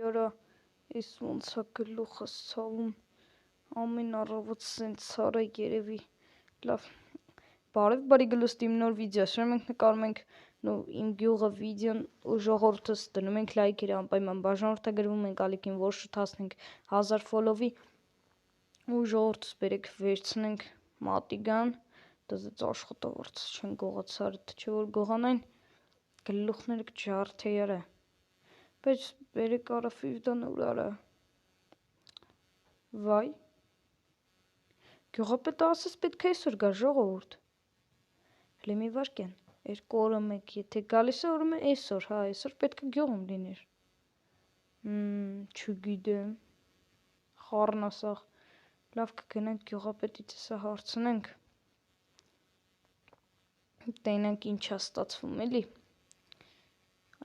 վրա, ես ոնց է գլուխս ցավում, ամեն առավոտ սենց ցարա երևի, լավ, բարև բարի գլուստի իմ նոր վիդեո, սրանք մենք նկարում ենք իմ գյուղը վիդեոն ու ժողովուրդս դնում ենք լայքերը անպայման բաժանորդը գրվում ենք ալիքին, որ շուտացնենք 1000 ֆոլովի ու ժողովուրդս բերեք վերցնենք մատիգան, դզեց աշխատավորց չեն գողացար, չէ որ գողանային գլուխները կջարդեյարը, բայց բերեք արա ֆիվդանը ուրարը, վայ, գյուղապետը ասես պետք է այսօր գա ժողովուրդ, հլի մի վարկյան, 2 օրը մեկ, եթե գալիս է օրը այսօր, հա, այսօր պետք է գյուղում լիներ, չգիտեմ, խառն ասաղ, լավ կգնանք գյուղապետից հեսա հարցնենք, տենանք ինչ է ստացվում էլի,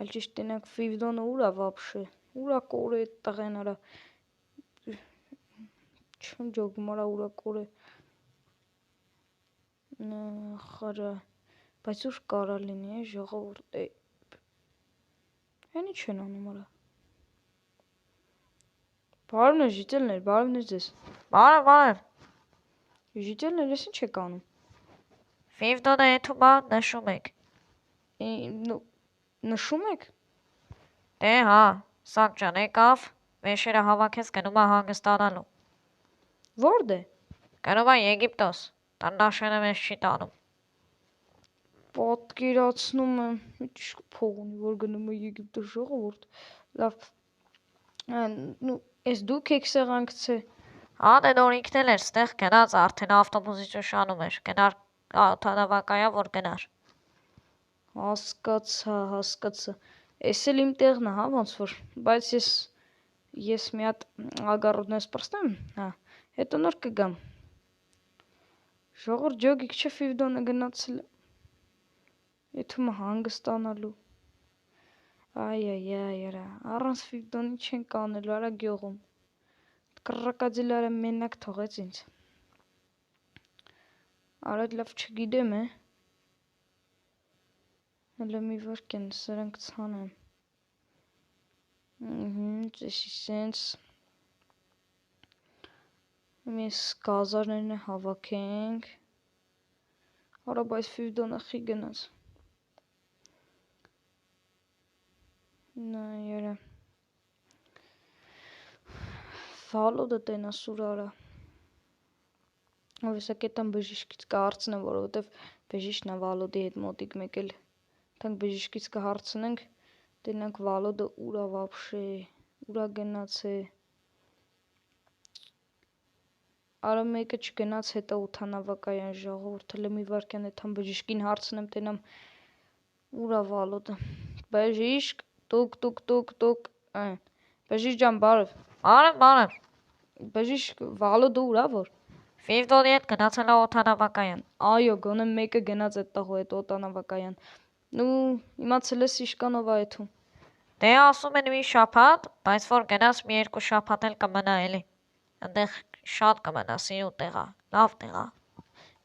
այլ ճիշտ տենանք ֆիվդոնը ուրա վապշե, ուրա կոր է էտ տղեն արա, չեմ ջոգում արա ուրա կոր է, խարա, բայց ուր կարա լինի ժողովուրդ, հենի չեն անում արա, բարևներ ժիտելներ, բարևներ ձեզ, Բարև, ժիտելներ ես ինչ եք անում, ֆիվդոնը եթում է, նշում եք, նշում եք, դե հա, սակ ճան եկավ, վեշերը հավաքեց գնում է հանգստանալու, որդ է, գնում է Եգիպտոս, տնտաշենը մեզ չի տանում, պատկերացնում եմ, ինչ փող ունի, որ գնում է Եգիպտոս ժողովուրդ, լավ, ես դուք եք սեղանքցե, հա դե նոր ինքն էլ էր ստեղ գնաց արդեն ավտոբուսից ուշանում էր, գնար օդանավակայան, որ գնար, հասկացա, ես էլ իմ տեղն է, հա, ոնց որ, բայց ես մի հատ ագարոդնես պրստեմ, հա, հետո նոր կգամ, ժողոր ջոգիք չէ ֆիվդոնը գնացել, եթում է հանգստանալու, այ, արա, առանց ֆիվդոնի չեն կանելու, արա գյողում, կռակաձիլ արա մենակ թողեց ինձ, արա լավ չգիտեմ է, հələ մի վարկեն սրանք ցանեմ, ծեսի սենց, mēs գազարներն հավաքենք, արա բայց ֆիվդոնը խի գնաց, նայարա, վալոդը տենա սուրարա, ով եսա կետան բժիշկից կհարցնեմ, որովհետև բժիշկն է վալոդի հետ մոտիկ մեկել, թանք բժիշկից կհարցնենք, տենանք վալոդը ուրա վապշե, ուրա գնաց է, արա մեկը չգնաց հետա ութանավակայան ժողովուրդ, հլը մի վարկյան էթան բժիշկին հարցնեմ, տենամ ուրա վալոդը, բժիշկ, տուկ, բժիշկ ջան բարև, բժիշկ վալոդը ուրա որ, ֆիվդոնի հետ գնացել է օդանավակայան, այո, գոնե մեկը գնաց էտ տղու հետ օդանավակայան, իմացել ես իշկանով է էթում, դե ասում են մի շաբաթ, բայց որ գնաց մի 2 շաբաթ էլ կմնա էլի, ընդեղ շատ կմնա, սիրուն տեղա, լավ տեղա,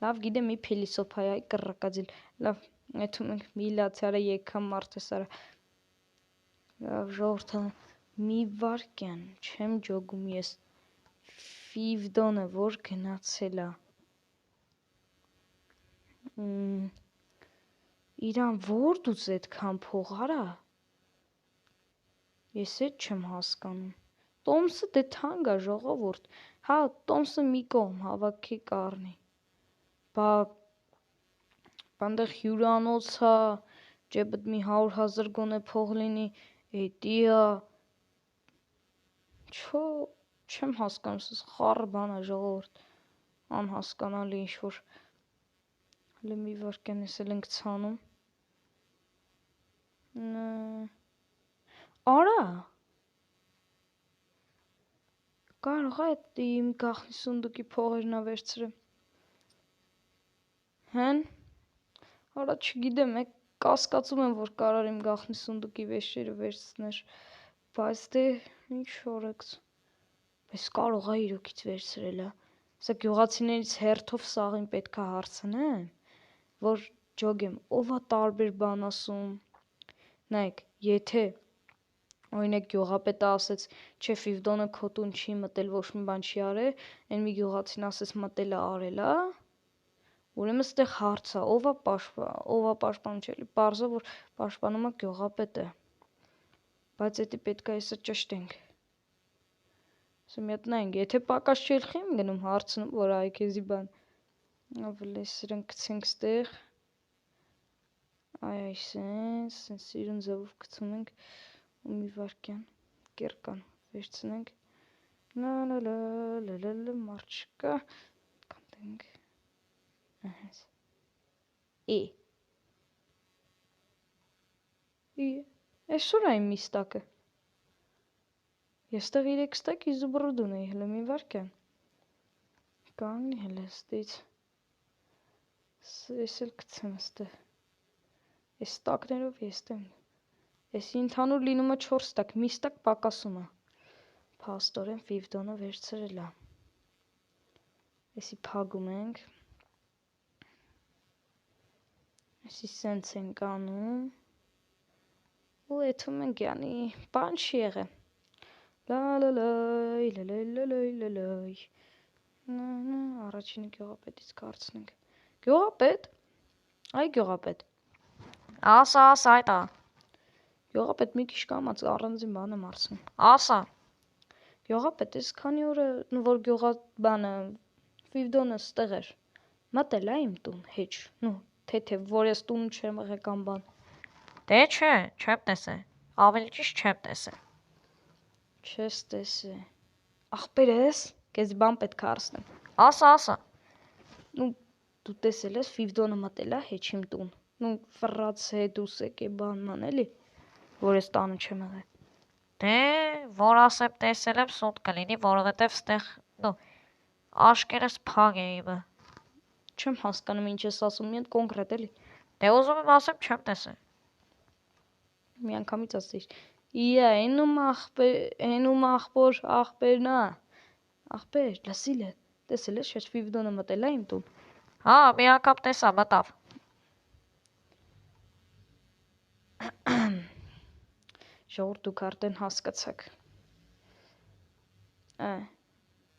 լավ գիտեմ մի փիլիսոփայ այ կռակաձիլ, լավ, էթում ենք միլիացիարա եկամ մարդ ես արա, լավ ժողորդը, մի վարկյան, չեմ ջոգում ես, ֆիվդոնը որ գնացել է, իրան որ դուց էդքան փող արա, ես էդ չեմ հասկանում, տոմսը դե թանկ է ժողովուրդ, հա տոմսը մի կողմ հավաքի կառնի, բանդեղ հյուրանոց հա, ջեբդ մի 100,000 գոնե փող լինի, էդի հա, չեմ հասկանում, սս խառը բան է ժողովուրդ, անհասկանալի ինչ-որ, հլը մի վարկյան ես էլ ենք ցանում, արա, կարող է իմ գախնի սունդուկի փողերն ա վերցրեմ, հեն, արա չգիտեմ, կասկածում եմ, որ կարար իմ գախնի սունդուկի վեշերը վերցներ, բայց դե ինչ որեքս, բայց կարող է իրոքից վերցրել է, սա գյուղացիներից հերթով սաղին պետք է հարցնեմ, որ ջոգեմ, ով է տարբեր բան ասում, նայեք, եթե Օրինակ գյուղապետը ասեց, չէ Ֆիվդոնը քո տուն չի մտել, ոչ մի բան չի արել, այն մի գյուղացին ասեց մտել է արել է, ուրեմն այստեղ հարց է, ով է պաշտպանում չէ, պարզը որ պաշտպանում է գյուղապետը, բայց դա պետք է հեսա ճշտենք, ասա մի հատ նայենք, եթե պակաս չելխի եմ գնում հարցնում, որ այ քեզի բան, ավելի սրանք գցենք ստեղ, այ սենց իրուն ձևով գցում ենք, ու մի վարկյան կերկան վերցնենք, լա մարդ չկա, կանտենք, այսօր այն միստակը, եստեղ 3 ստակ իզուբրուդուն էի հլը մի վարկյան, կանգնի հլը ստից, ես էլ գցեմ ստեղ, այս ստակներով եստեմ, Էսի ընդհանուր լինում է 4 ստակ, մի ստակ պակասում է, փաստորեն Ֆիվդոնը վերցրել է, էսի փագում ենք, էսի սենց ենք անում, ու եթում ենք յանի, բան չի եղել, լայ, առաջինը գյուղապետից կարծնենք, գյուղապետ, այ գյուղապետ, Ասա, այդա, գյուղապետ մի քիչ կամաց առանձին բան եմ արցնում, ասա, գյուղապետ, ես քանի օր է, որ բանը, Ֆիվդոնը ստեղ էր, մտել է իմ տուն, հեչ, թեթև, որ ես տուն չեմ եղել կամ բան, դե չէ, չեմ տեսել, ավելի ճիշտ չեմ տեսել, չես տեսել, ախպեր ես, քեզ բան պետք է արցնեմ, ասա, դու տեսել ես Ֆիվդոնը մտել է հեչ իմ տուն, ֆռած հետ ուսեք է բանման էլի, որ ես տանը չեմ եղել, դե, որ ասեմ տեսել եմ սուտ կլինի, որովհետև ստեղ, աշկերս փակ է իմը, չեմ հասկանում ինչ ես ասում, մի հատ կոնկրետ էլի, դե ուզում եմ ասեմ չեմ տեսել, մի անգամից ասիր, հենում ախպերն է, ախպեր, լսիլը, տեսել ես, չէ Ֆիվդոնը մտել է իմ տուն, հա, մի անգամ տեսա, մտավ, ժողովուրդ դուք արդեն հասկացաք,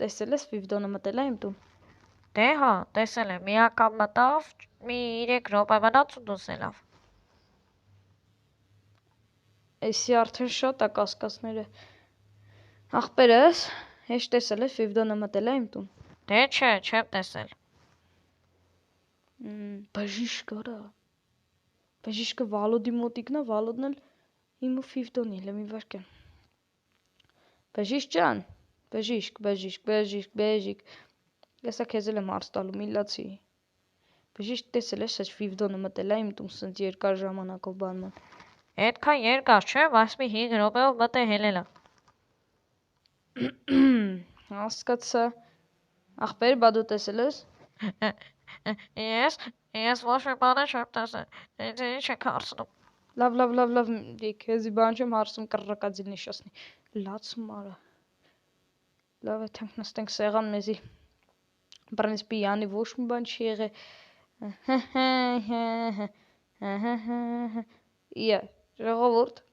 տեսել ես Ֆիվդոնը մտել է իմ տուն, դե հա, տեսել եմ, մի անգամ մտավ, մի 3 րոպե մնաց ու դուրս ելավ, էսի արդեն շատ է կասկածները, ախպերս, հեչ տեսել ես Ֆիվդոնը մտել է իմ տուն, դե չէ, չեմ տեսել, բժիշկ արա, բժիշկը Վալոդի մոտիկն է, Վալոդն էլ իմ ու Ֆիվդոնի, հլը մի վարկյան, բժիշկ ջան, բժիշկ, եսա քեզ էլ եմ հարց տալու, մի լացի, բժիշկ տեսել ես, չէ Ֆիվդոնը մտել է իմ տուն, սենց երկար ժամանակով բանման, այդքան երկար չէ, բայց մի 5 րոպեով մտե հելելա, հասկացա, ախպեր, բա դու տեսել ես, ես ոչ մի բան չեմ տեսել, ինձ ինչ եք հարցնում, լավ, քեզի բան չեմ հարցում, կռռակաձիլ նշասնի, լացում արա, լավ է թենք նստենք սեղան մեզի, պրինցպի յանի ոչ մի բան չի եղել, ժողովուրդ,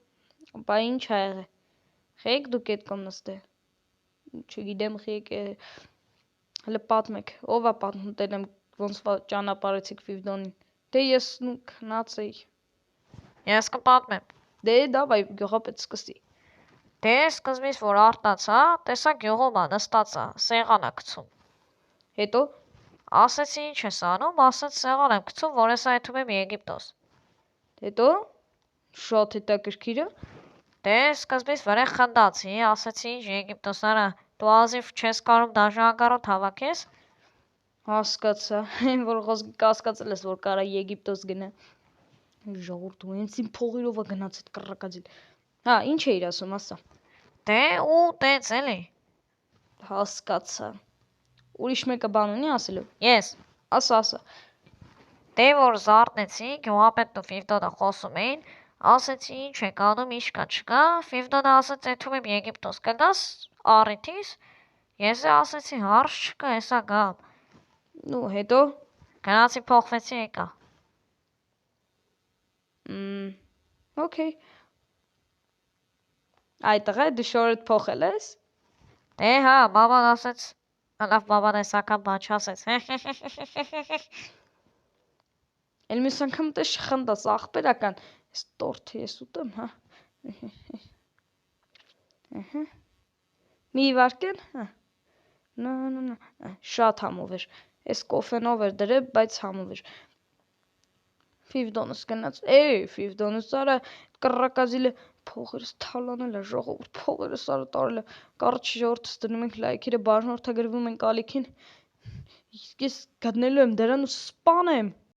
բա ինչ ա եղել, խեիք դուք էդ կոմ նստել, չգիտեմ խեիք հլը պատմեք, ով է պատմում տենեմ ոնց ճանապարհեցիք Ֆիվդոնին, դե ես քնած էի, ես կպատմեմ, դե դավայ գյուղապետ սկսի, դե սկզբից որ արտացա, տեսա գյուղում ա նստած ա, սեղան ա գցում, հետո, ասեցի ինչ ես անում, ասեց սեղան եմ գցում, որ ես այդում եմ Եգիպտոս, հետո, շատ հետաքրքիր է, դե սկզբից վրեն խնդացի, ասեցի ինչ Եգիպտոս արա, դու ազիվ չես կարում դաշնակարոտ հավաքես, հասկացա, այն որ կասկածել ես, որ կարա Եգիպտոս գնա, ժողովուրդ ու հենց իմ փողերով է գնաց այդ կռռակաձիլ, հա, ինչ էիր ասում, ասա, դե ու տենց էլի, հասկացա, ուրիշ մեկը բան ունի ասելու, ես, ասա, դե որ զարթնեցի, գյուղապետն ու Ֆիվդոնը խոսում էին, ասեցի ինչ եք անում, ինչ կա չկա, Ֆիվդոնը ասեց եթում եմ Եգիպտոս, կգաս առիթիս, ես ասեցի հարց չկա, հեսա գամ, հետո, գնացի փոխվեցի եկա, օքեյ, Այ տղա, դու շորդ փոխել ես։ Դե հա, մաման ասեց, լավ բաբան էսական բան չասեց։ Էլ մյուս անգամ դե շխնդաս աղբերական, այս տորթի ես ուտեմ, հա։ Մի վարկեն, հա։ Շատ համով էր։ Այս կոֆենով էր դրել, բայց համով էր։ Ֆիվդոնս գնաց։ Ֆիվդոնս արա կռակազիլը փողերս թալանել է, ժողովուրդ փողերս արա տարել է։ Կարճ ժողովուրդս դնում ենք լայքերը, բաժանորդագրվում ենք ալիքին։ Ես գտնելու եմ դրան ու սպանեմ։